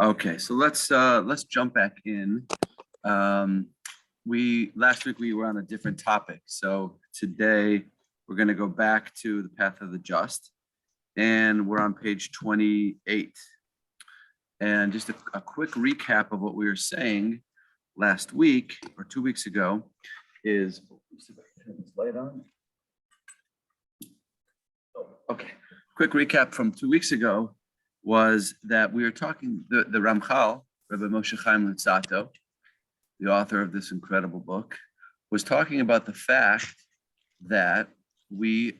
Okay, so let's jump back in. Last week we were on a different topic, so today we're going to go back to the path of the just, and we're on page 28. And just a quick recap of what we were saying last week or 2 weeks ago is, turn this light on. Okay, quick recap from 2 weeks ago was that we were talking, the Ramchal, Rabbi Moshe Chaim Luzzatto, the author of this incredible book, was talking about the fact that we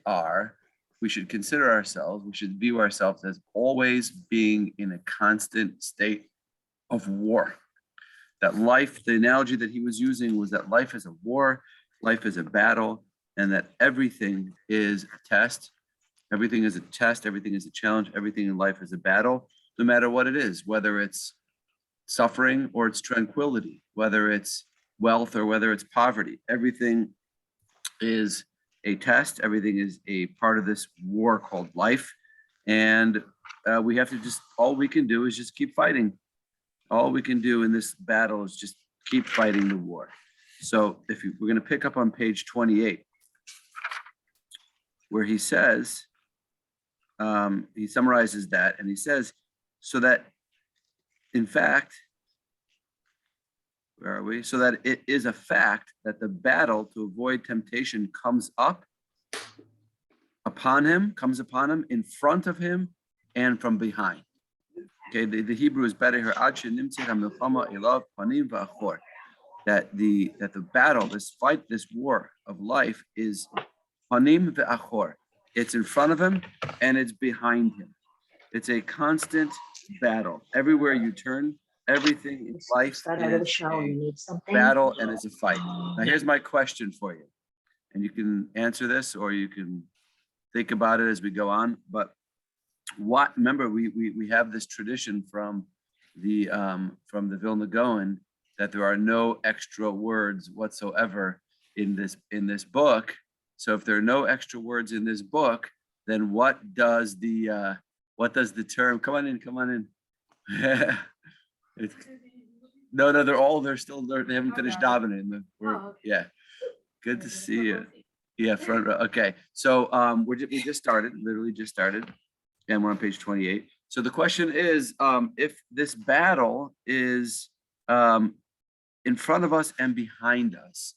should consider ourselves, we should view ourselves as always being in a constant state of war. That life, the analogy that he was using was that life is a war, life is a battle, and that everything is a test. Everything is a test, everything is a challenge, everything in life is a battle, no matter what it is, whether it's suffering or it's tranquility, whether it's wealth or whether it's poverty. Everything is a test, everything is a part of this war called life. And we have to all we can do is just keep fighting. All we can do in this battle is just keep fighting the war. So we're going to pick up on page 28, where he says, he summarizes that and he says, so that in fact, where are we? So that it is a fact that the battle to avoid temptation comes upon him in front of him and from behind. Okay, the Hebrew is better here. That the battle, this fight, this war of life is panim ve'achor. It's in front of him and it's behind him. It's a constant battle. Everywhere you turn, everything in life is a battle and it's a fight. Now, here's my question for you. And you can answer this or you can think about it as we go on. But remember, we have this tradition from the Vilna Gaon that there are no extra words whatsoever in this book. So if there are no extra words in this book, then what does the term? Come on in. No, they haven't finished davening. Yeah, good to see you. Yeah, front row. Okay, so we just started, literally just started, and we're on page 28. So the question is, if this battle is in front of us and behind us,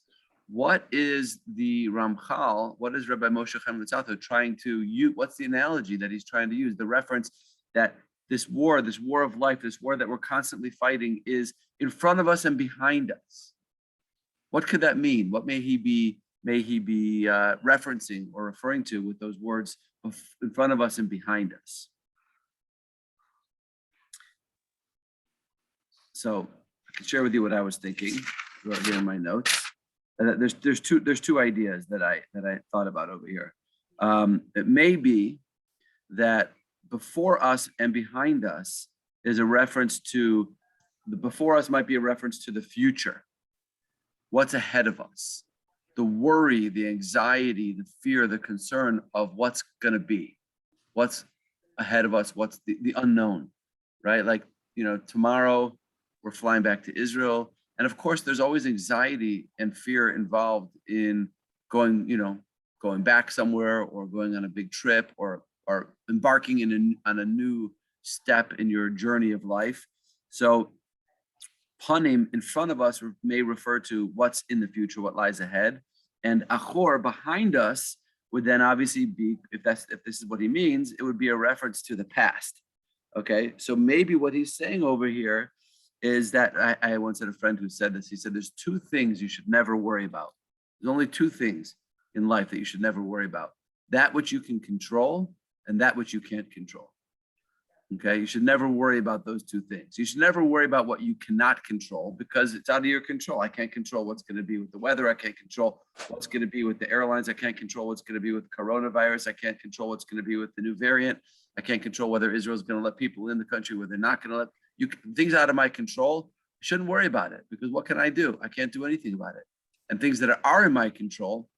what is the Ramchal, what is Rabbi Moshe Chaim Luzzatto trying to use? What's the analogy that he's trying to use? The reference that this war of life, this war that we're constantly fighting is in front of us and behind us. What could that mean? What may he be referencing or referring to with those words in front of us and behind us? So I can share with you what I was thinking right here in my notes. There's two ideas that I thought about over here. It may be that before us and behind us is a reference to the before us might be a reference to the future. What's ahead of us? The worry, the anxiety, the fear, the concern of what's going to be, what's ahead of us, what's the unknown, right? Like, tomorrow we're flying back to Israel. And of course, there's always anxiety and fear involved in going back somewhere or going on a big trip or embarking on a new step in your journey of life. So panim in front of us may refer to what's in the future, what lies ahead. And achor behind us would then obviously be, if this is what he means, it would be a reference to the past. Okay, so maybe what he's saying over here is that I once had a friend who said this. He said, there's two things you should never worry about. There's only two things in life that you should never worry about. That which you can control and that which you can't control. Okay, you should never worry about those two things. You should never worry about what you cannot control because it's out of your control. I can't control what's going to be with the weather. I can't control what's going to be with the airlines. I can't control what's going to be with coronavirus. I can't control what's going to be with the new variant. I can't control whether Israel's going to let people in the country, whether they're not going to let things out of my control. I shouldn't worry about it because what can I do? I can't do anything about it. And things that are in my control,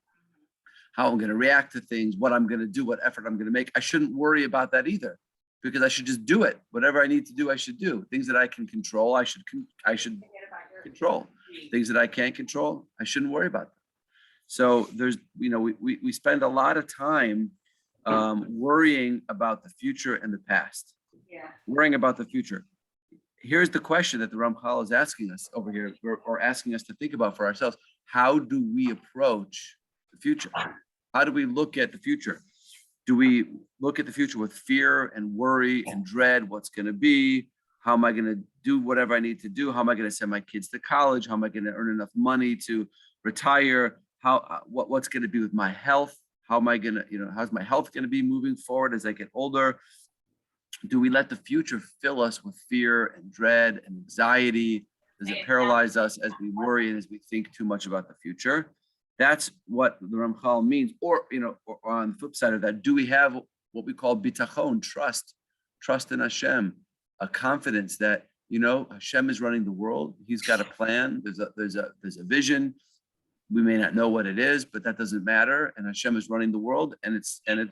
how I'm going to react to things, what I'm going to do, what effort I'm going to make, I shouldn't worry about that either because I should just do it. Whatever I need to do, I should do. Things that I can control, I should control. Things that I can't control, I shouldn't worry about them. So there's, we spend a lot of time worrying about the future and the past. Worrying about the future. Here's the question that the Ramchal is asking us over here, or asking us to think about for ourselves. How do we approach the future? How do we look at the future? Do we look at the future with fear and worry and dread? What's going to be? How am I going to do whatever I need to do? How am I going to send my kids to college? How am I going to earn enough money to retire? What's going to be with my health? How am I going to, how's my health going to be moving forward as I get older? Do we let the future fill us with fear and dread and anxiety? Does it paralyze us as we worry and as we think too much about the future? That's what the Ramchal means. Or on the flip side of that, do we have what we call bitachon, trust in Hashem, a confidence that, Hashem is running the world. He's got a plan. There's a vision. We may not know what it is, but that doesn't matter. And Hashem is running the world, and it's going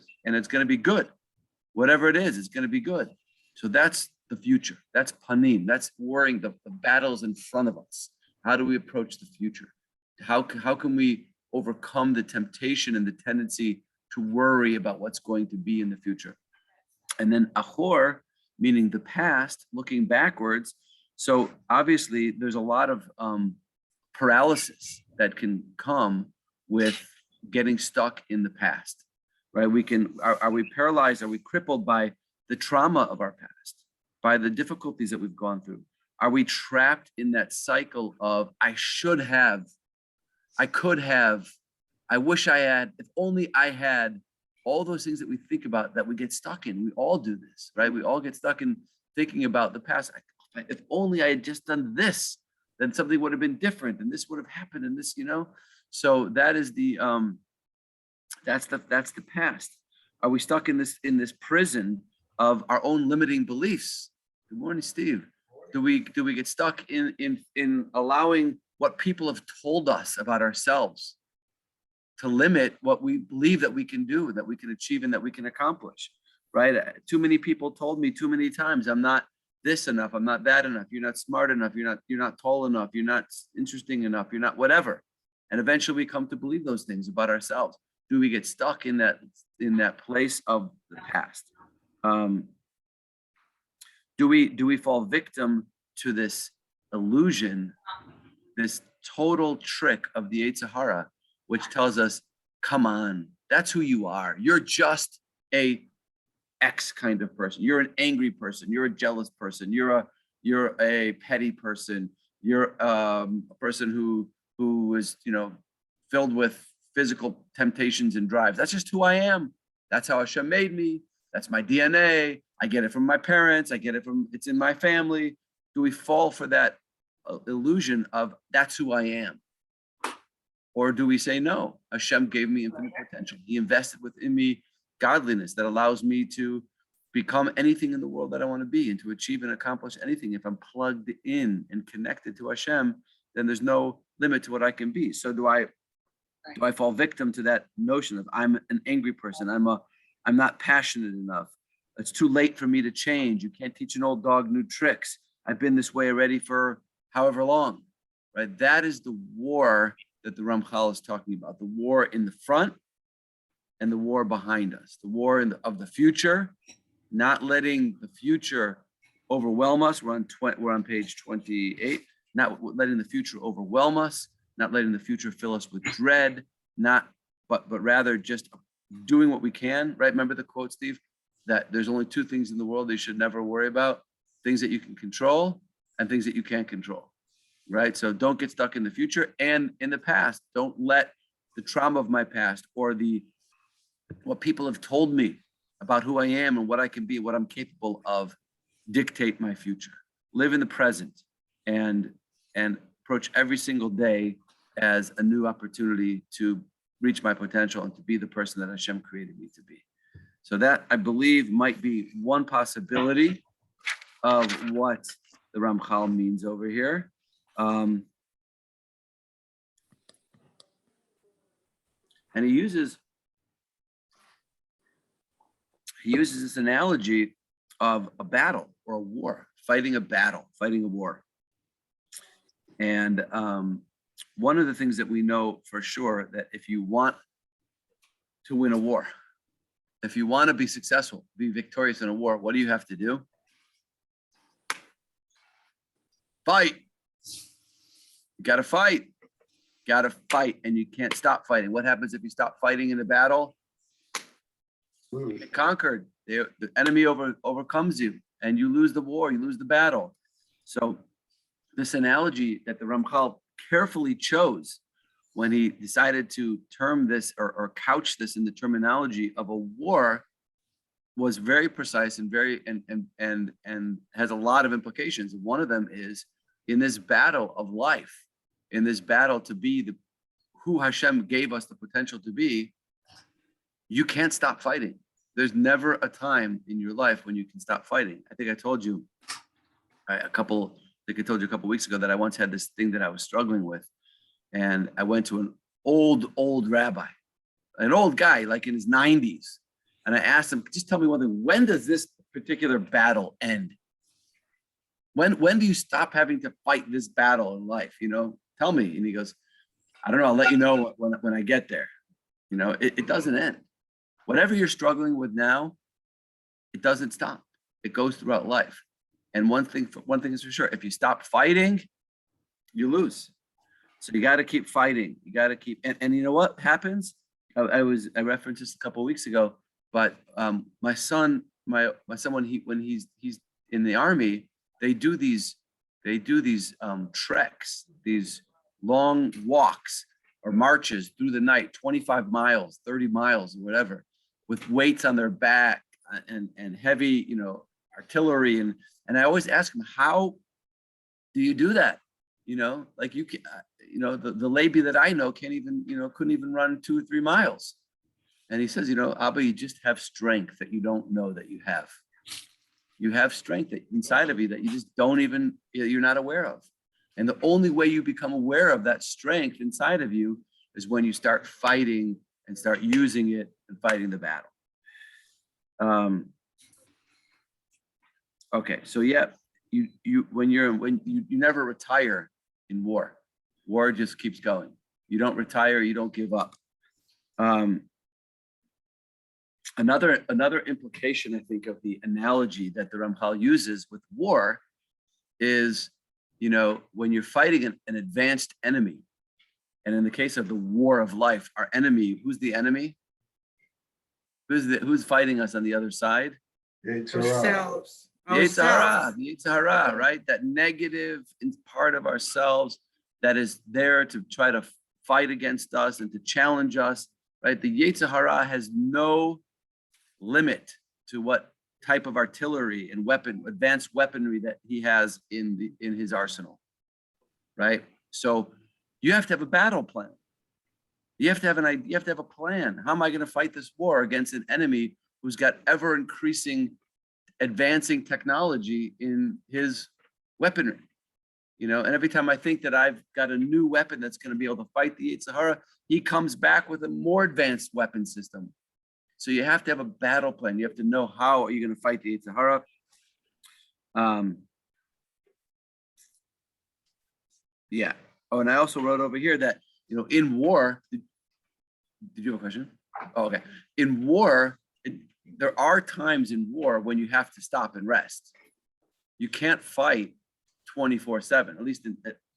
to be good. Whatever it is, it's going to be good. So that's the future. That's panim. That's worrying the battles in front of us. How do we approach the future? How can we overcome the temptation and the tendency to worry about what's going to be in the future? And then achor, meaning the past, looking backwards. So obviously there's a lot of paralysis that can come with getting stuck in the past, right? Are we paralyzed? Are we crippled by the trauma of our past, by the difficulties that we've gone through? Are we trapped in that cycle of I should have, I could have, I wish I had, if only I had, all those things that we think about that we get stuck in? We all do this, right? We all get stuck in thinking about the past. If only I had just done this, then something would have been different, and this would have happened, and this, So that is that's the past. Are we stuck in this prison of our own limiting beliefs? Good morning, Steve. Do we get stuck in allowing what people have told us about ourselves to limit what we believe that we can do, that we can achieve, and that we can accomplish, right? Too many people told me too many times, I'm not this enough, I'm not that enough, you're not smart enough, you're not tall enough, you're not interesting enough, you're not whatever. And eventually we come to believe those things about ourselves. Do we get stuck in that place of the past? Do we fall victim to this illusion, this total trick of the Yetzer Hara, which tells us, come on, that's who you are. You're just a X kind of person. You're an angry person. You're a jealous person. You're a petty person. You're a person who is, filled with physical temptations and drives. That's just who I am. That's how Hashem made me. That's my DNA. I get it from my parents. It's in my family. Do we fall for that illusion of that's who I am? Or do we say, no, Hashem gave me infinite potential. He invested within me godliness that allows me to become anything in the world that I want to be and to achieve and accomplish anything. If I'm plugged in and connected to Hashem, then there's no limit to what I can be. So do I fall victim to that notion of I'm an angry person? I'm not passionate enough. It's too late for me to change. You can't teach an old dog new tricks. I've been this way already for however long, right? That is the war that the Ramchal is talking about, the war in the front and the war behind us, the war of the future, not letting the future overwhelm us. We're on page 28, not letting the future overwhelm us, not letting the future fill us with dread, but rather just doing what we can, right? Remember the quote, Steve, that there's only two things in the world you should never worry about: things that you can control and things that you can't control, right? So don't get stuck in the future and in the past. Don't let the trauma of my past or what people have told me about who I am and what I can be, what I'm capable of, dictate my future. Live in the present and approach every single day as a new opportunity to reach my potential and to be the person that Hashem created me to be. So that, I believe, might be one possibility of what the Ramchal means over here. And he uses this analogy of a battle or a war, fighting a battle, fighting a war. And one of the things that we know for sure, that if you want to win a war, if you want to be successful, be victorious in a war, what do you have to do? Fight. You got to fight. Got to fight, and you can't stop fighting. What happens if you stop fighting in a battle? You get conquered. The enemy overcomes you, and you lose the war. You lose the battle. So this analogy that the Ramchal carefully chose when he decided to term this or couch this in the terminology of a war was very precise and very and has a lot of implications. One of them is, in this battle of life, in this battle to be who Hashem gave us the potential to be, you can't stop fighting. There's never a time in your life when you can stop fighting. I think I told you a couple weeks ago that I once had this thing that I was struggling with. And I went to an old rabbi, an old guy, like in his 90s. And I asked him, just tell me one thing, when does this particular battle end? When do you stop having to fight this battle in life? Tell me. And he goes, I don't know. I'll let you know when I get there. It doesn't end. Whatever you're struggling with now, it doesn't stop. It goes throughout life. And one thing is for sure, if you stop fighting, you lose. So you got to keep fighting. You got to keep, and you know what happens? I referenced this a couple of weeks ago, but my son, when he's in the army, they do these treks, these long walks or marches through the night, 25 miles, 30 miles, or whatever, with weights on their back and heavy, artillery. And I always ask him, how do you do that? Like you can, the Levi that I know couldn't even run 2 or 3 miles. And he says, Abba, you just have strength that you don't know that you have. You have strength that inside of you that you just you're not aware of. And the only way you become aware of that strength inside of you is when you start fighting and start using it and fighting the battle. Okay, so yeah, you never retire in war. War just keeps going. You don't retire, you don't give up. Another implication, I think, of the analogy that the Ramchal uses with war is, when you're fighting an advanced enemy, and in the case of the war of life, our enemy, who's the enemy? Who's fighting us on the other side? Ourselves. The Yetzer Hara, right? That negative part of ourselves that is there to try to fight against us and to challenge us, right? The Yetzer Hara has no limit to what type of artillery and advanced weaponry that he has in his arsenal, right? So you have to have a battle plan. You have to have a plan. How am I going to fight this war against an enemy who's got ever increasing, advancing technology in his weaponry? And every time I think that I've got a new weapon that's going to be able to fight the Yetzer Hara, he comes back with a more advanced weapon system. So you have to have a battle plan. You have to know how are you going to fight the Yetzer Hara. Yeah. Oh, and I also wrote over here that, in war, did you have a question? Oh, okay. In war, there are times in war when you have to stop and rest. You can't fight 24/7. At least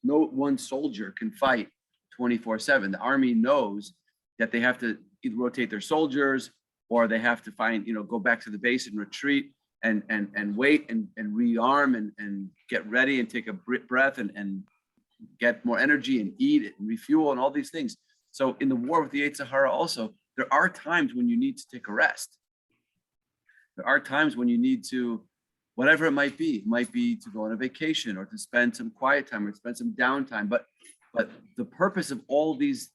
no one soldier can fight 24/7. The army knows that they have to either rotate their soldiers or they have to go back to the base and retreat and wait and rearm and get ready and take a breath and get more energy and eat and refuel and all these things. So in the war with the Yetzer Hara also, there are times when you need to take a rest. There are times when you need to, whatever it might be to go on a vacation or to spend some quiet time or spend some downtime. But the purpose of all these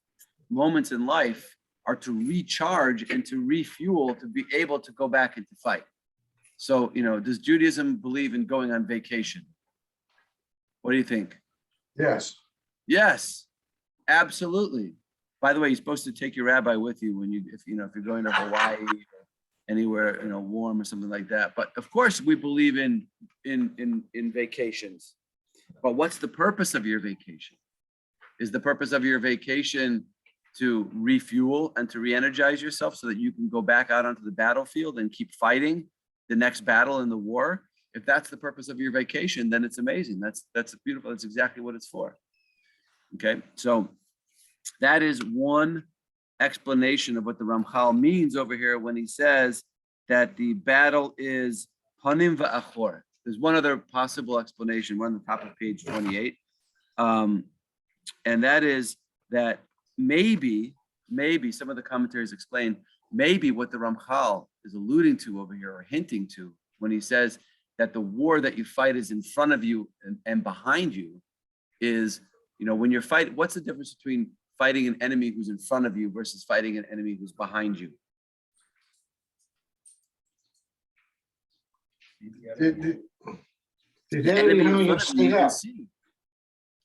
moments in life are to recharge and to refuel, to be able to go back and to fight. So, does Judaism believe in going on vacation? What do you think? Yes. Yes, absolutely. By the way, you're supposed to take your rabbi with you if you're going to Hawaii anywhere, warm or something like that. But of course, we believe in vacations. But what's the purpose of your vacation? Is the purpose of your vacation to refuel and to re-energize yourself so that you can go back out onto the battlefield and keep fighting the next battle in the war? If that's the purpose of your vacation, then it's amazing. That's beautiful. That's exactly what it's for. Okay, so that is one explanation of what the Ramchal means over here when he says that the battle is panim va'achor. There's one other possible explanation. We're on the top of page 28. And that is that maybe some of the commentaries explain maybe what the Ramchal is alluding to over here or hinting to when he says that the war that you fight is in front of you and behind you is, when you're fighting, what's the difference between fighting an enemy who's in front of you versus fighting an enemy who's behind you? The enemy you can see,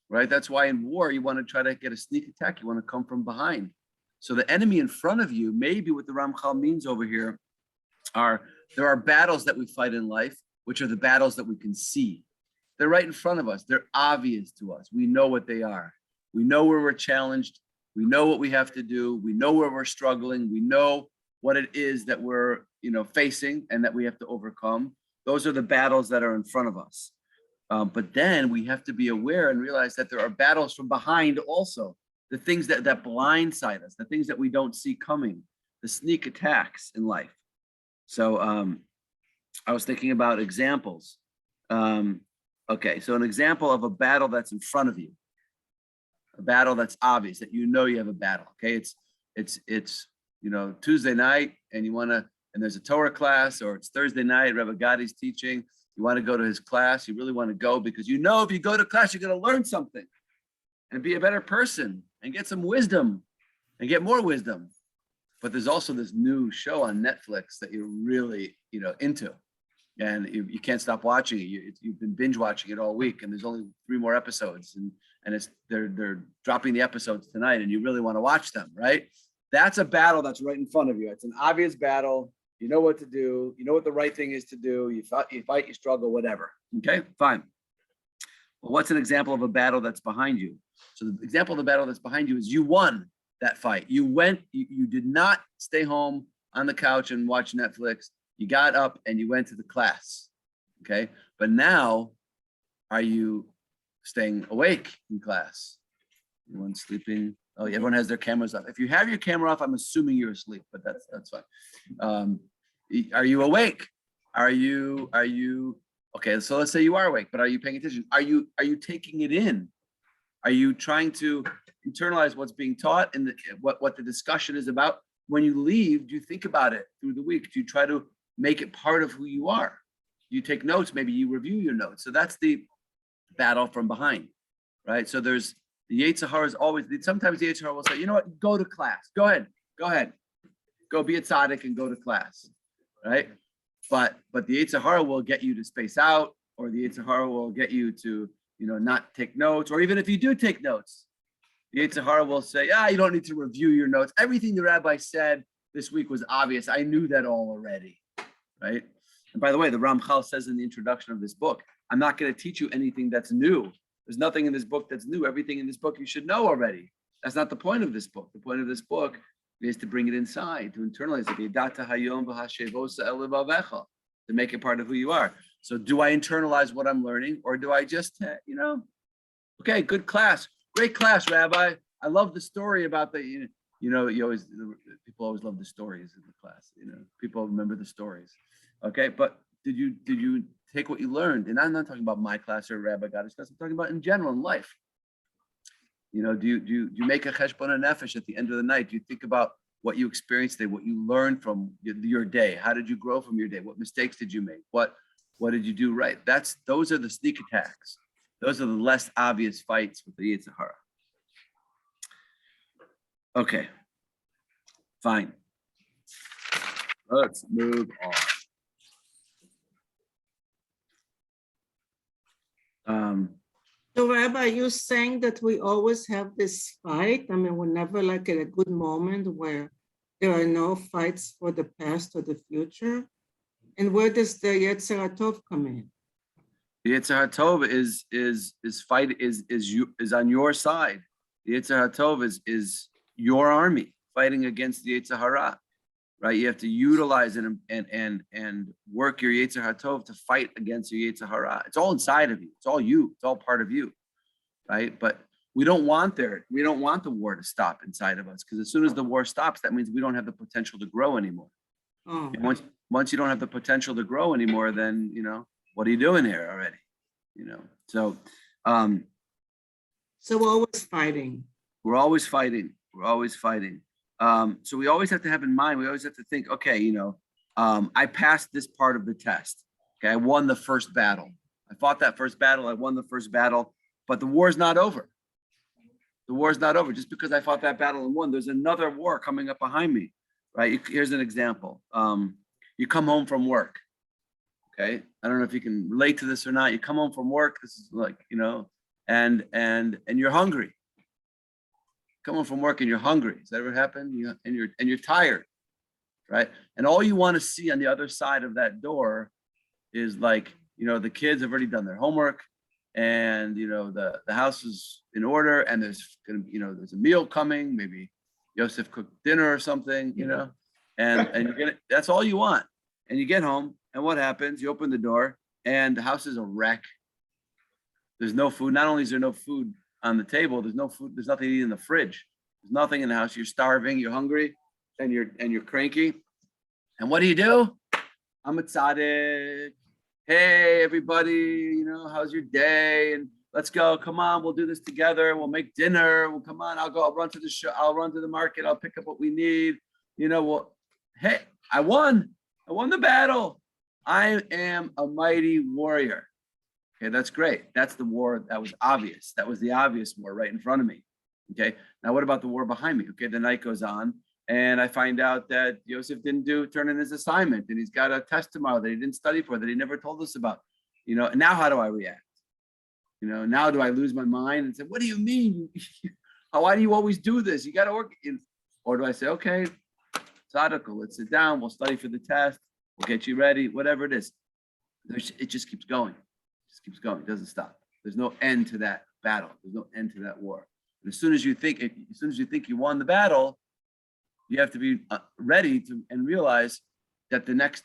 right? That's why in war, you want to try to get a sneak attack. You want to come from behind. So the enemy in front of you, maybe what the Ramchal means over here there are battles that we fight in life, which are the battles that we can see. They're right in front of us. They're obvious to us. We know what they are. We know where we're challenged. We know what we have to do. We know where we're struggling. We know what it is that we're, facing and that we have to overcome. Those are the battles that are in front of us. But then we have to be aware and realize that there are battles from behind also. The things that blindside us, the things that we don't see coming, the sneak attacks in life. So I was thinking about examples. Okay, so an example of a battle that's in front of you, a battle that's obvious, that you have a battle. Okay, it's Tuesday night and and there's a Torah class, or it's Thursday night, Rabbi Gadi's teaching. You want to go to his class. You really want to go because if you go to class, you're going to learn something and be a better person and get some wisdom and get more wisdom. But there's also this new show on Netflix that you're really, into, and you can't stop watching it. You've been binge watching it all week, and there's only 3 more episodes, and they're dropping the episodes tonight, and you really want to watch them, right? That's a battle that's right in front of you. It's an obvious battle. You know what to do. You know what the right thing is to do. You fight, you struggle, whatever. Okay, fine. Well, what's an example of a battle that's behind you? So the example of the battle that's behind you is you won that fight. You did not stay home on the couch and watch Netflix. You got up and you went to the class. Okay, but now, are you staying awake in class? Everyone sleeping? Oh, everyone has their cameras off. If you have your camera off, I'm assuming you're asleep, but that's fine. Are you awake? Are you okay? So let's say you are awake, but are you paying attention? Are you taking it in? Are you trying to internalize what's being taught and what the discussion is about? When you leave, do you think about it through the week? Do you try to make it part of who you are? You take notes, maybe you review your notes. So that's the battle from behind, right? So there's the Yetzer Hara is always, sometimes the Yetzer Hara will say, you know what, go to class. Go ahead. Go be a tzaddik and go to class, right? But the Yetzer Hara will get you to space out, or the Yetzer Hara will get you to, not take notes, or even if you do take notes, the Yetzer Hara will say, you don't need to review your notes. Everything the rabbi said this week was obvious. I knew that all already, right? And by the way, the Ramchal says in the introduction of this book, I'm not going to teach you anything that's new. There's nothing in this book that's new. Everything in this book you should know already. That's not the point of this book. The point of this book is to bring it inside, to internalize it, to make it part of who you are. So do I internalize what I'm learning, or do I just, okay, good class, great class, Rabbi. I love the story about the, people always love the stories in the class. People remember the stories. Okay, but did you take what you learned? And I'm not talking about my class or Rabbi Gadi's class. I'm talking about in general in life. Do you make a cheshbon nefesh at the end of the night? Do you think about what you experienced today, what you learned from your day? How did you grow from your day? What mistakes did you make? What did you do right? Those are the sneak attacks. Those are the less obvious fights with the Yetzer Hara. Okay, fine. Let's move on. So Rabbi, you're saying that we always have this fight? I mean, we're never like at a good moment where there are no fights for the past or the future? And where does the Yetzer Tov come in? The Yetzer HaTov is on your side. The Yetzer HaTov is your army fighting against the Yetzer Hara, right? You have to utilize it and work your Yetzer HaTov to fight against your Yetzer Hara. It's all inside of you. It's all you. It's all part of you, right? But we don't want the war to stop inside of us, because as soon as the war stops, that means we don't have the potential to grow anymore. Oh, And once you don't have the potential to grow anymore, then what are you doing here already? So so we're always fighting. we're always fighting. So we always have to have in mind, we always have to think, okay, I passed this part of the test. Okay, I won the first battle. I fought that first battle. I won the first battle, but the war's not over. The war's not over. Just because I fought that battle and won, there's another war coming up behind me, right? Here's an example. You come home from work. Okay, I don't know if you can relate to this or not. You come home from work. This is like, and you're hungry. Come home from work and you're hungry. Does that ever happen? And you're tired, right? And all you want to see on the other side of that door is like, the kids have already done their homework, and the house is in order, and there's gonna there's a meal coming. Maybe Yosef cooked dinner or something, and that's all you want. And you get home, and what happens? You open the door, and the house is a wreck. There's no food. Not only is there no food on the table, there's no food. There's nothing to eat in the fridge. There's nothing in the house. You're starving. You're hungry, and you're cranky. And what do? I'm a tzaddik. Hey, everybody, how's your day? And let's go. Come on, we'll do this together. We'll make dinner. Well, come on, I'll run to the show. I'll run to the market. I'll pick up what we need. Hey, I won the battle. I am a mighty warrior. Okay, that's great. That's the war. That was obvious. That was the obvious war right in front of me. Okay, now what about the war behind me? Okay, the night goes on, and I find out that Yosef didn't turn in his assignment, and he's got a test tomorrow that he didn't study for, that he never told us about. And now how do I react? Now do I lose my mind and say, what do you mean? Why do you always do this? You got to work. Or do I say, okay, Tzaddik, let's sit down. We'll study for the test. We'll get you ready. Whatever it is. It just keeps going. It just keeps going. It doesn't stop. There's no end to that battle. There's no end to that war. And as soon as you think you won the battle, you have to be ready and realize that the next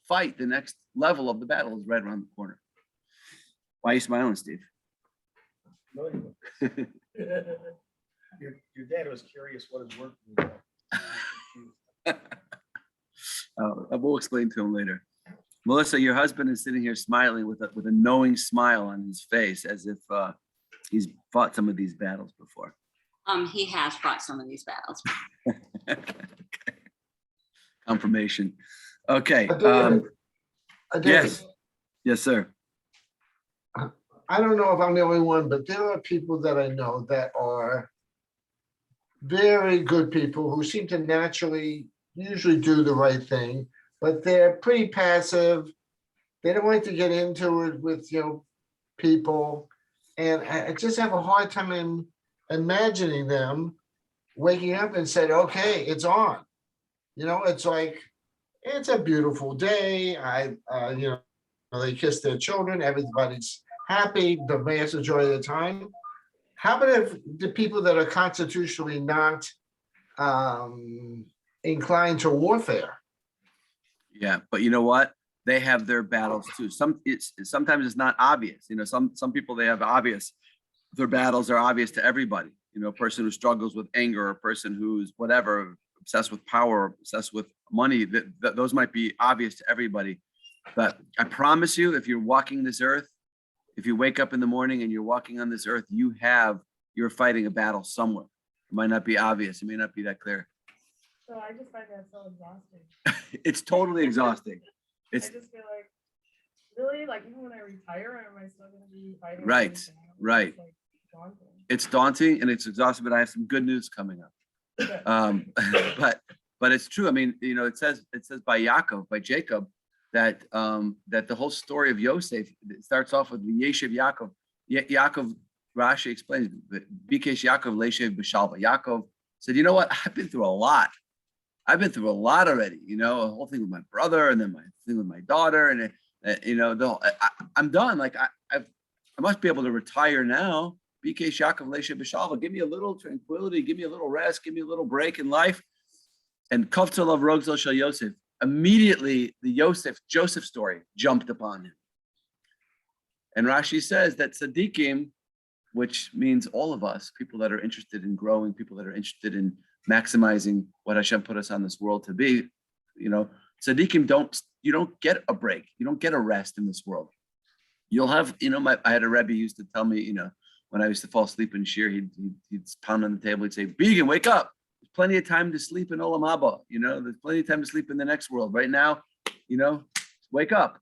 fight, the next level of the battle is right around the corner. Why are you smiling, Steve? Your dad was curious what his work was. We'll explain to him later. Melissa, your husband is sitting here smiling with a knowing smile on his face, as if he's fought some of these battles before. He has fought some of these battles. Confirmation. Okay. Yes. Yes, sir. I don't know if I'm the only one, but there are people that I know that are very good people who seem to naturally usually do the right thing, but they're pretty passive. They don't like to get into it with people, and I just have a hard time imagining them waking up and said, okay, it's on. It's like, it's a beautiful day. They kiss their children, everybody's happy, the vast majority of the time. How about if the people that are constitutionally not inclined to warfare? Yeah, but you know what? They have their battles too. Sometimes it's not obvious. Some people, they have obvious. Their battles are obvious to everybody. A person who struggles with anger, or a person who's whatever, obsessed with power, obsessed with money. Those might be obvious to everybody. But I promise you, if you're walking this earth, if you wake up in the morning and you're walking on this earth, you're fighting a battle somewhere. It might not be obvious. It may not be that clear. So I just find that so exhausting. It's totally exhausting. I just feel like, really, like even when I retire, am I still going to be fighting? Right, right. It's, like, daunting. It's daunting and it's exhausting, but I have some good news coming up. But it's true. I mean, it says by Jacob, that that the whole story of Yosef, it starts off with Yeshiv Yaakov. Yaakov, Rashi explains, Bikesh Yaakov Leshev B'Shalva. Yaakov said, you know what? I've been through a lot. I've been through a lot already, a whole thing with my brother and then my thing with my daughter. And, I'm done. Like I must be able to retire now. BK Shakam Leisha B'Shalva. Give me a little tranquility. Give me a little rest. Give me a little break in life. And Kovtzalav Rogzel Shal Yosef. Immediately, the Joseph story jumped upon him. And Rashi says that tzaddikim, which means all of us, people that are interested in growing, people that are interested in maximizing what Hashem put us on this world to be, tzaddikim you don't get a break. You don't get a rest in this world. You'll have, I had a Rabbi who used to tell me, when I used to fall asleep in shir, he'd pound on the table, he'd say, Began, wake up. There's plenty of time to sleep in Olam Haba. There's plenty of time to sleep in the next world. Right now, wake up.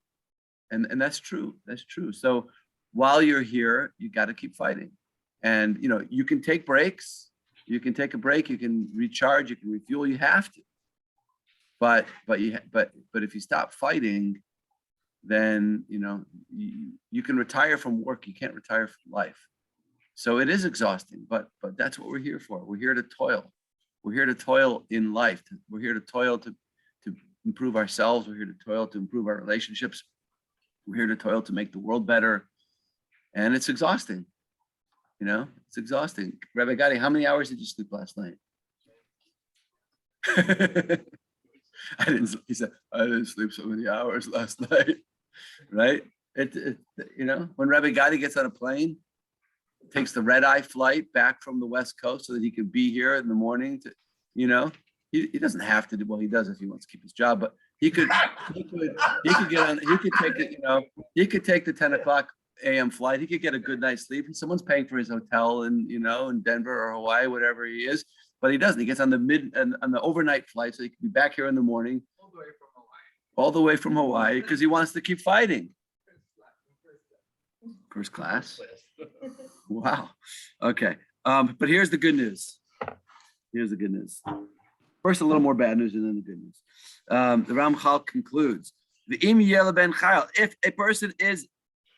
And that's true. That's true. So while you're here, you got to keep fighting. And, you can take breaks. You can take a break. You can recharge. You can refuel. You have to. But if you stop fighting, then, you can retire from work. You can't retire from life. So it is exhausting, but that's what we're here for. We're here to toil. We're here to toil in life. We're here to toil to improve ourselves. We're here to toil to improve our relationships. We're here to toil to make the world better. And it's exhausting. It's exhausting. Rabbi Gadi, how many hours did you sleep last night? He said, I didn't sleep so many hours last night. Right? When Rabbi Gadi gets on a plane, takes the red-eye flight back from the West Coast so that he could be here in the morning he doesn't have to do, well, he does if he wants to keep his job, but he could get on, he could take it, he could take the 10 o'clock a.m. flight. He could get a good night's sleep. Someone's paying for his hotel in Denver or Hawaii, whatever he is, but he doesn't. He gets on the overnight flight so he can be back here in the morning. All the way from Hawaii because he wants to keep fighting. First class. Wow. Okay. But here's the good news. First, a little more bad news and then the good news. The Ramchal concludes, if a person is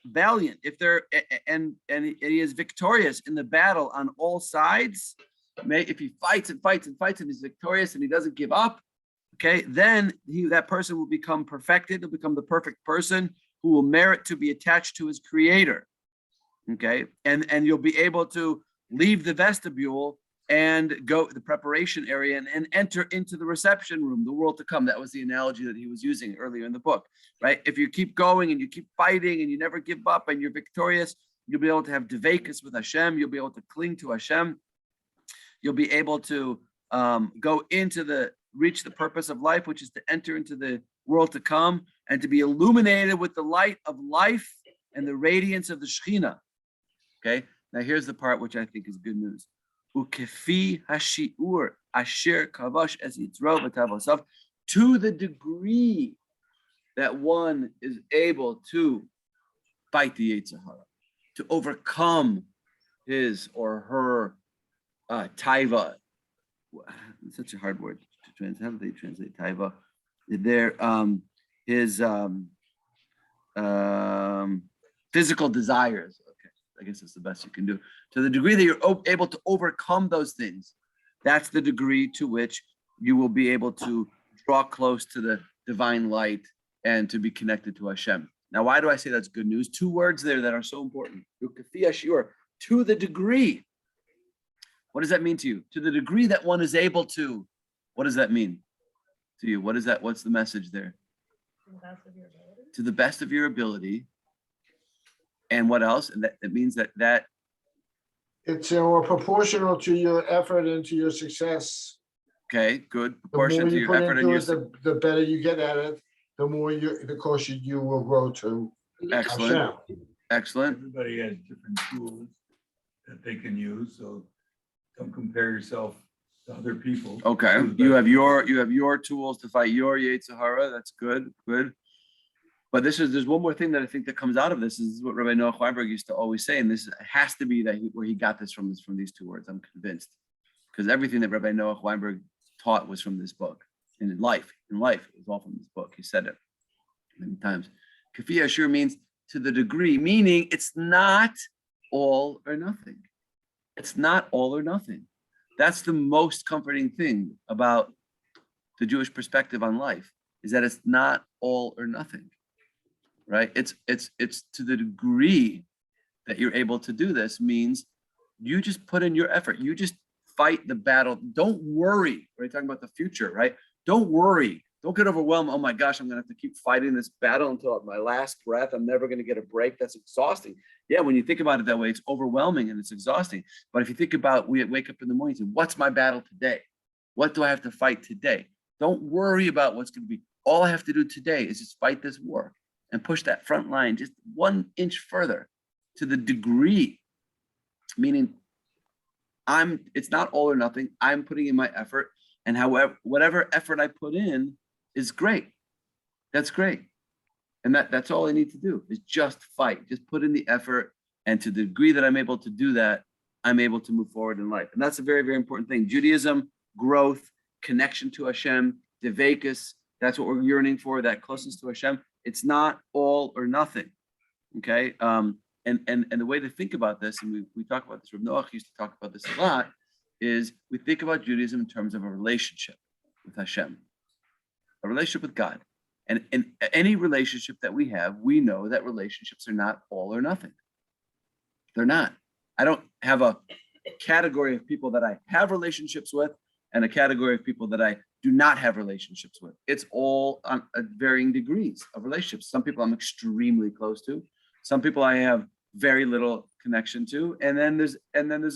valiant, if they're and he is victorious in the battle on all sides, if he fights and fights and fights and he's victorious and he doesn't give up, okay, then that person will become perfected. He'll become the perfect person who will merit to be attached to his creator. Okay, and you'll be able to leave the vestibule and go the preparation area and enter into the reception room, the world to come. That was the analogy that he was using earlier in the book, right? If you keep going and you keep fighting and you never give up and you're victorious, you'll be able to have devekus with Hashem. You'll be able to cling to Hashem. You'll be able to go into reach the purpose of life, which is to enter into the world to come and to be illuminated with the light of life and the radiance of the Shekhinah. Okay, now here's the part which I think is good news. Ukefi hashiur asher kavash es yitzro v'tavosav, to the degree that one is able to fight the Yetzer Hara, to overcome his or her taiva. It's such a hard word to translate. How do they translate taiva? His physical desires. I guess that's the best you can do. To the degree that you're able to overcome those things, that's the degree to which you will be able to draw close to the divine light and to be connected to Hashem. Now, why do I say that's good news? Two words there that are so important. To the degree. What does that mean to you? To the degree that one is able to. What does that mean to you? What is that? What's the message there? To the best of your ability. And what else? And that means that It's proportional to your effort and to your success. Okay, good. The more Proportion to you your put effort into and your it, the better you get at it, the closer you will grow to excellent, Hashem. excellent. Everybody has different tools that they can use, so don't compare yourself to other people. Okay, you have your tools to fight your Yetzer Hara. That's good, good. But there's one more thing that I think that comes out of this. This is what Rabbi Noach Weinberg used to always say, and this has to be where he got this from these two words. I'm convinced, because everything that Rabbi Noach Weinberg taught was from this book. And in life, it was all from this book. He said it many times. Kafi Ashur means to the degree, meaning it's not all or nothing. It's not all or nothing. That's the most comforting thing about the Jewish perspective on life, is that it's not all or nothing, right? It's to the degree that you're able to do this means you just put in your effort. You just fight the battle. Don't worry. We're talking about the future, right? Don't worry. Don't get overwhelmed. Oh my gosh, I'm going to have to keep fighting this battle until my last breath. I'm never going to get a break. That's exhausting. Yeah, when you think about it that way, it's overwhelming and it's exhausting. But if you think about, we wake up in the morning and say, what's my battle today? What do I have to fight today? Don't worry about what's going to be. All I have to do today is just fight this war and push that front line just 1 inch further, to the degree, meaning it's not all or nothing. I'm putting in my effort, and however, whatever effort I put in is great. That's great. And that's all I need to do is just fight, just put in the effort. And to the degree that I'm able to do that, I'm able to move forward in life. And that's a very, very important thing. Judaism, growth, connection to Hashem, Devekus, that's what we're yearning for, that closeness to Hashem. It's not all or nothing. Okay. And the way to think about this, and we talk about this, Rabbi Noach used to talk about this a lot, is we think about Judaism in terms of a relationship with Hashem, a relationship with God. And in any relationship that we have, we know that relationships are not all or nothing. They're not. I don't have a category of people that I have relationships with and a category of people that I do not have relationships with. It's all on varying degrees of relationships. Some people I'm extremely close to. Some people I have very little connection to, and then there's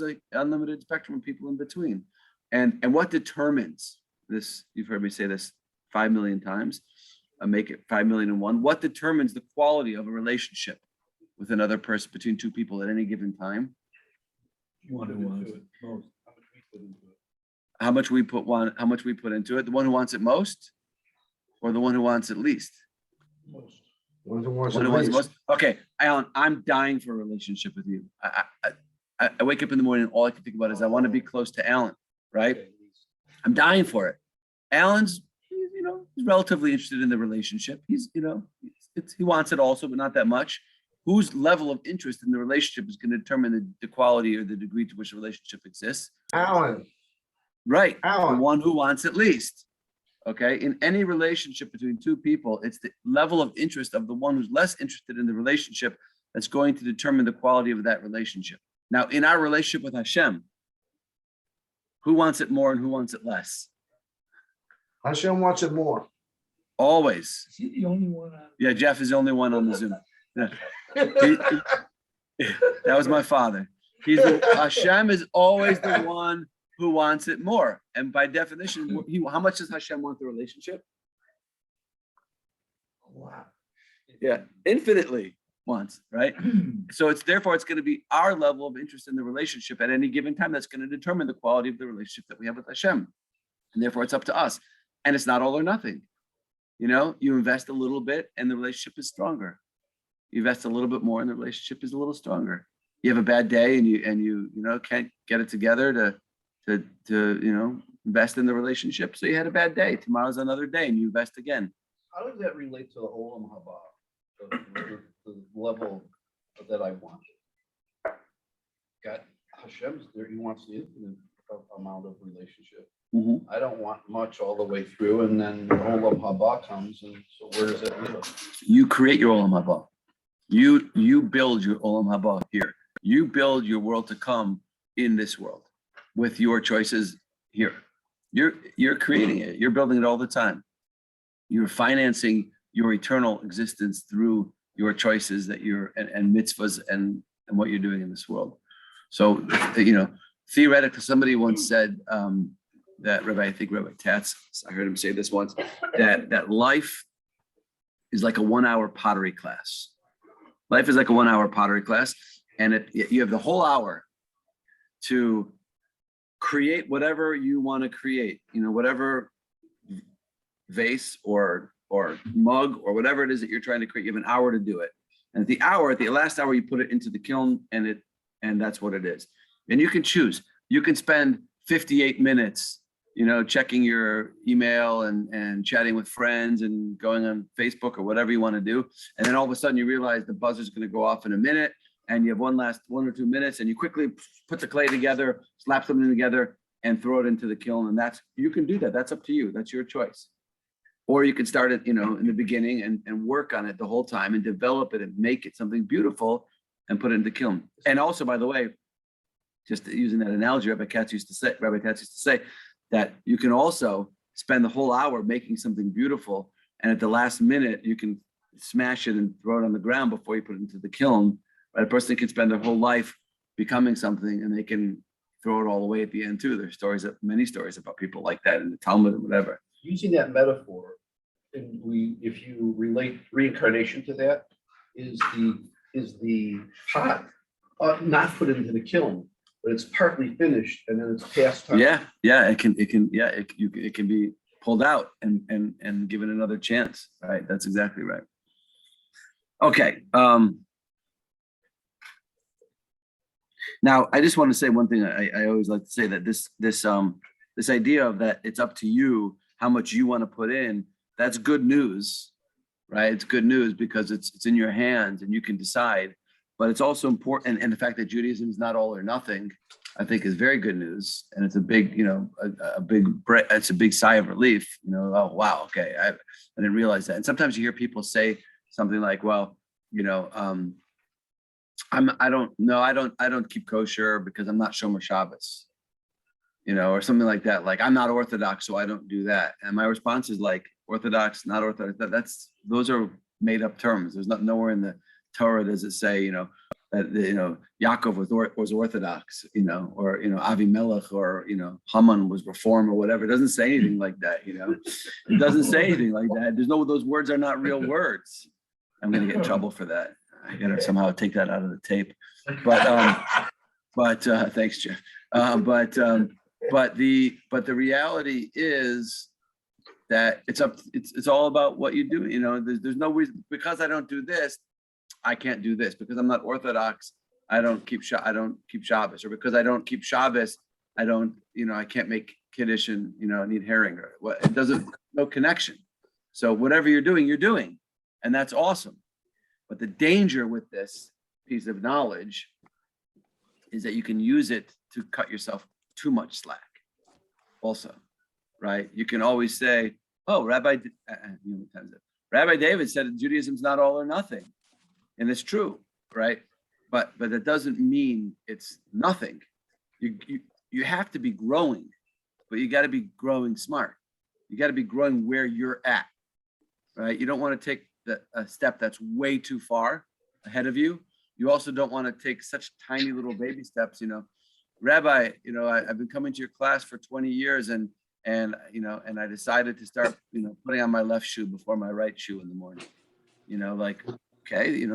a unlimited spectrum of people in between. And what determines this? You've heard me say this 5 million times. Make it 5,000,001. What determines the quality of a relationship with another person, between two people at any given time? One who wants it most. How much we put into it. The one who wants it most, or the one who wants it least? One who wants One it who wants it least. most. Okay, Alan, I'm dying for a relationship with you. I wake up in the morning and all I can think about is I want to be close to Alan, right? I'm dying for it. Alan's, he's relatively interested in the relationship. He wants it also, but not that much. Whose level of interest in the relationship is going to determine the quality or the degree to which the relationship exists? Alan, Right. Alan. The one who wants it least. Okay. In any relationship between two people, it's the level of interest of the one who's less interested in the relationship that's going to determine the quality of that relationship. Now, in our relationship with Hashem, who wants it more and who wants it less? Hashem wants it more. Always. Is he the only one on? Yeah, Jeff is the only one on the Zoom. Yeah. That was my father. Hashem is always the one who wants it more. And by definition, how much does Hashem want the relationship? Wow. Yeah, infinitely wants, right? So therefore it's going to be our level of interest in the relationship at any given time that's going to determine the quality of the relationship that we have with Hashem. And therefore it's up to us. And it's not all or nothing. You invest a little bit and the relationship is stronger. You invest a little bit more and the relationship is a little stronger. You have a bad day and you can't get it together to invest in the relationship. So you had a bad day. Tomorrow's another day and you invest again. How does that relate to the Olam Haba, the level that I want? Got Hashem's there, he wants the infinite amount of relationship. Mhm. I don't want much all the way through, and then Olam Haba comes, and so where does that leave us? You create your Olam Haba. You build your Olam Haba here. You build your world to come in this world with your choices here. You're creating it. You're building it all the time. You're financing your eternal existence through your choices and mitzvahs and what you're doing in this world. So, theoretically, somebody once said that I think Rabbi Tatz, I heard him say this once, that life is like a 1-hour pottery class. Life is like a 1-hour pottery class, and you have the whole hour to create whatever you want to create, whatever vase or mug or whatever it is that you're trying to create. You have an hour to do it. And at the last hour, you put it into the kiln and that's what it is. And you can choose. You can spend 58 minutes, checking your email and chatting with friends and going on Facebook or whatever you want to do. And then all of a sudden you realize the buzzer's going to go off in a minute and you have one or 2 minutes and you quickly put the clay together, slap something together, and throw it into the kiln. And you can do that. That's up to you. That's your choice. Or you can start it, in the beginning and work on it the whole time and develop it and make it something beautiful and put it in the kiln. And also, by the way, just using that analogy, Rabbi Katz used to say that you can also spend the whole hour making something beautiful, and at the last minute you can smash it and throw it on the ground before you put it into the kiln. Right? A person can spend their whole life becoming something, and they can throw it all away at the end too. There's many stories about people like that in the Talmud and whatever. Using that metaphor, and if you relate reincarnation to that, is the pot not put into the kiln, but it's partly finished and then it's past time. Yeah, it can be pulled out and given another chance. Right, that's exactly right. Okay. Now I just want to say one thing. I always like to say that this idea of that it's up to you how much you want to put in. That's good news, right? It's good news because it's in your hands and you can decide. But it's also important, and the fact that Judaism is not all or nothing, I think, is very good news. And it's a big, it's a big sigh of relief. Oh wow, okay, I didn't realize that. And sometimes you hear people say something like, "Well, I don't keep kosher because I'm not Shomer Shabbos," or something like that. Like, I'm not Orthodox, so I don't do that. And my response is like, Orthodox, not Orthodox. Those are made up terms. There's nowhere in the Torah does it say, that Yaakov was Orthodox, or Avimelech, or Haman was Reform or whatever. It doesn't say anything like that. It doesn't say anything like that. Those words are not real words. I'm gonna get in trouble for that. I gotta somehow take that out of the tape. But thanks, Jeff. But the reality is that it's all about what you do. There's no reason, because I don't do this, I can't do this. Because I'm not Orthodox, I don't keep Shabbos, or because I don't keep Shabbos, I can't make Kiddush and need herring, or what. It doesn't, no connection. So whatever you're doing, and that's awesome. But the danger with this piece of knowledge is that you can use it to cut yourself too much slack. Also, right? You can always say, "Oh, Rabbi David said Judaism's not all or nothing," and it's true, right? But that doesn't mean it's nothing. You have to be growing, but you got to be growing smart. You got to be growing where you're at, right? You don't want to take a step that's way too far ahead of you. You also don't want to take such tiny little baby steps. Rabbi, I've been coming to your class for 20 years, and I decided to start, putting on my left shoe before my right shoe in the morning. Okay,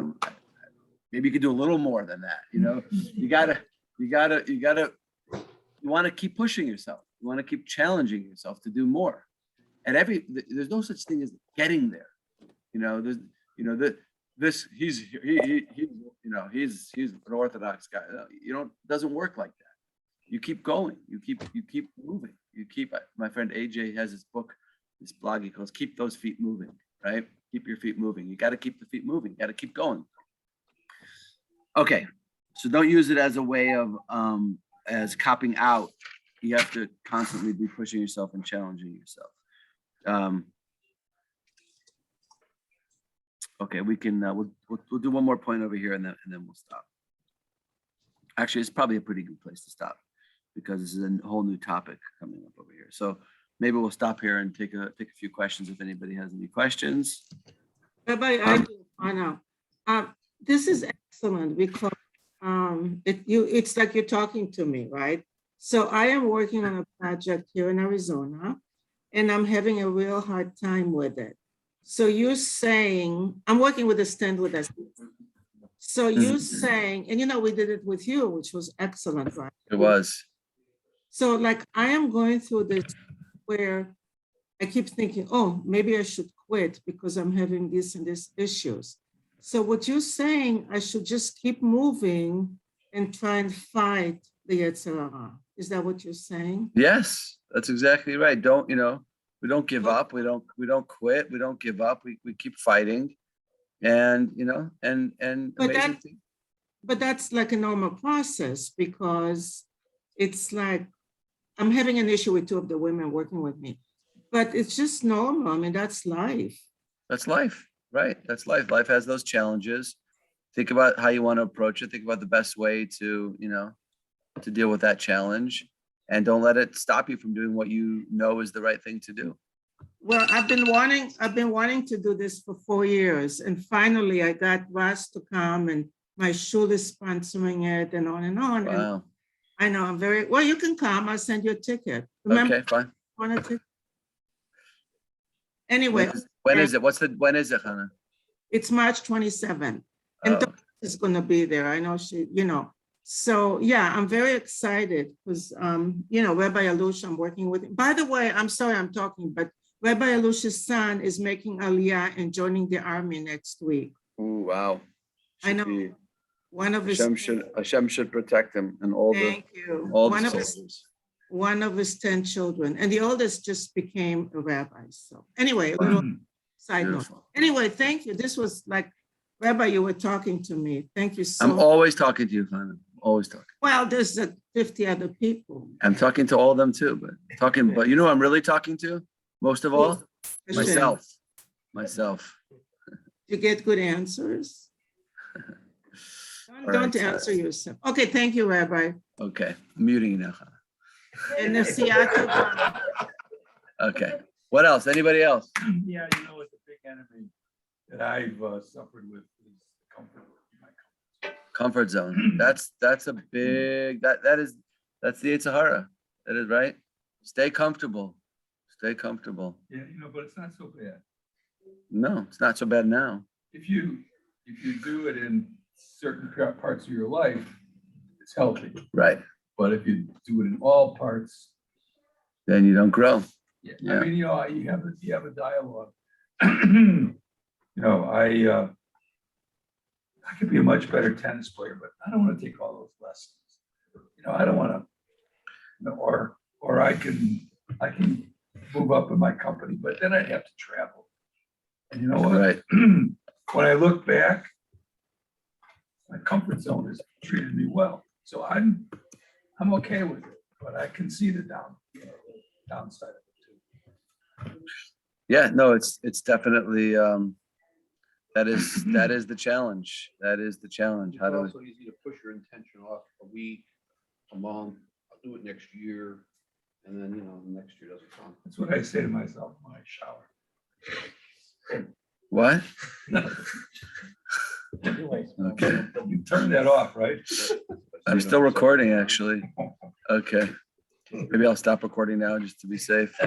maybe you could do a little more than that. You want to keep pushing yourself. You want to keep challenging yourself to do more. And there's no such thing as getting there. He's an Orthodox guy. It doesn't work like that. You keep going. You keep moving. My friend AJ has this blog he calls "Keep Those Feet Moving." Right? Keep your feet moving. You got to keep the feet moving. You got to keep going. Okay, so don't use it as a way of as copping out. You have to constantly be pushing yourself and challenging yourself. Okay, we can we'll do one more point over here and then we'll stop. Actually, it's probably a pretty good place to stop because this is a whole new topic coming up over here. So maybe we'll stop here and take a few questions if anybody has any questions. Rabbi, I know. This is excellent because it's like you're talking to me, right? So I am working on a project here in Arizona, and I'm having a real hard time with it. So you're saying, I'm working with a stand with us. So you're saying, and we did it with you, which was excellent, right? It was. So I am going through this where I keep thinking, oh, maybe I should quit because I'm having this and this issues. So what you're saying, I should just keep moving and try and fight the Yetzer Hara. Is that what you're saying? Yes, that's exactly right. We don't give up. We don't quit. We don't give up. We keep fighting, and but that's like a normal process because it's like I'm having an issue with two of the women working with me, but it's just normal. I mean, that's life. That's life, right? That's life. Life has those challenges. Think about how you want to approach it. Think about the best way to, to deal with that challenge. And don't let it stop you from doing what you know is the right thing to do. Well, I've been wanting to do this for 4 years, and finally I got Russ to come, and my shul is sponsoring it, and on and on. And Wow. I know I'm very well. You can come. I'll send you a ticket. Remember, Okay, fine. want a ticket? Anyway, When is it? When is it, Hannah? it's March 27th, and Oh, is going to be there. I know she, So yeah, I'm very excited because, Rabbi Alush, I'm working with. By the way, I'm sorry I'm talking, but Rabbi Alush's son is making Aliyah and joining the army next week. ooh, wow. I know. One of his. Hashem should protect him and all Thank you. all One the of his, soldiers. one of his 10 children, and the oldest just became a rabbi. So anyway, a little side note. Beautiful. Anyway, thank you. This was like, Rabbi, you were talking to me. Thank you so I'm much. always talking to you, Hannah. Always talking. Well, there's 50 other people. I'm talking to all of them too, but you know who I'm really talking to? Most of all? Hashem. Myself. You get good answers. All Don't right, answer yourself. Okay, thank you, Rabbi. Okay, I'm muting you now, Hannah. And the Siyata. Okay. What else? Anybody else? Yeah, it's a big enemy that I've suffered with is comfort. Comfort zone. That's a big, that's the Sahara. That is right. Stay comfortable. Stay comfortable. Yeah, but it's not so bad. No, it's not so bad now. If you do it in certain parts of your life, it's healthy. Right. But if you do it in all parts, Then you don't grow. yeah. Yeah. I mean, you have a dialogue. I could be a much better tennis player, but I don't want to take all those lessons. I don't want to, or I can move up in my company, but then I'd have to travel. And you know what? Right. When I look back, my comfort zone has treated me well. So I'm okay with it, but I can see the downside of it too. Yeah, no, it's definitely that is the challenge. That is the challenge. It's How do we also easy to push your intention off a week, a month, I'll do it next year. And then, the next year doesn't come. That's what I say to myself when I shower. what? Anyways. Okay. You turn that off, right? I'm still recording actually. Okay. Maybe I'll stop recording now just to be safe.